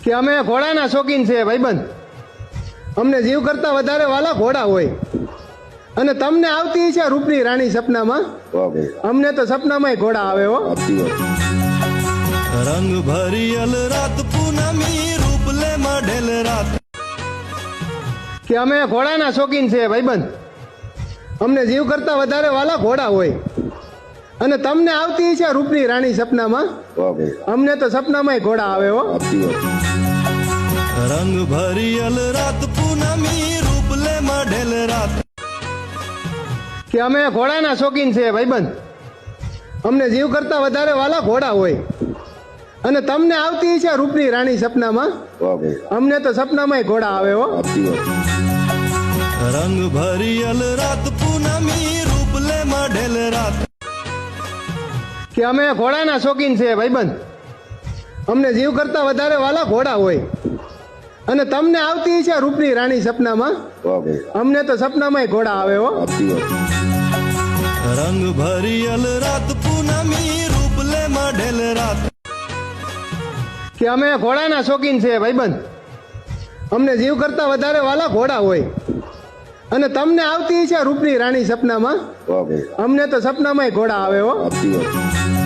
કે અમે ઘોડાના શોખીન છે ભાઈબંધ. અમને જીવ કરતા વધારે વાલા ઘોડા હોય. અને તમને આવતી છે રૂપની રાણી સપનામાં. વાહ ભાઈ, અમને તો સપનામાં ઘોડા આવે હો. સાચી વાત. રંગ ભરિયલ રાત પૂનમી રૂપ લે મઢેલ રાત. કે અમે ઘોડાના શોખીન છે ભાઈબંધ. અમને જીવ કરતા વધારે વાલા ઘોડા હોય. અને તમને આવતી છે રૂપની રાણી સપનામાં. વાહ ભાઈ, અમને તો સપનામાં ઘોડા આવે હો. સાચી વાત. રંગ ભરિયલ રાત પૂનમી રૂપ લે મઢેલ રાત. કે અમે ઘોડાના શોખીન છે ભાઈબંધ. અમને જીવ કરતા વધારે વાલા ઘોડા હોય. અને તમને આવતી છે રૂપની રાણી સપનામાં. વાહ ભાઈ, અમને તો સપનામાં ઘોડા આવે હો. સાચી વાત. રંગ ભરિયલ રાત પૂનમી રૂપ લે મઢેલ રાત. કે અમે ઘોડાના શોખીન છે ભાઈબંધ. અમને જીવ કરતા વધારે વાલા ઘોડા હોય. અને તમને આવતી છે રૂપની રાણી સપનામાં. વાહ ભાઈ, અમને તો સપનામાં ઘોડા આવે હો. સાચી વાત. રંગ ભરિયલ રાત પૂનમી રૂપ લે મઢેલ રાત. કે અમે ઘોડાના શોખીન છે ભાઈબંધ. અમને જીવ કરતા વધારે વાલા ઘોડા હોય. અને તમને આવતી છે રૂપની રાણી સપનામાં. વાહ ભાઈ, અમને તો સપનામાં ઘોડા આવે હો. સાચી વાત.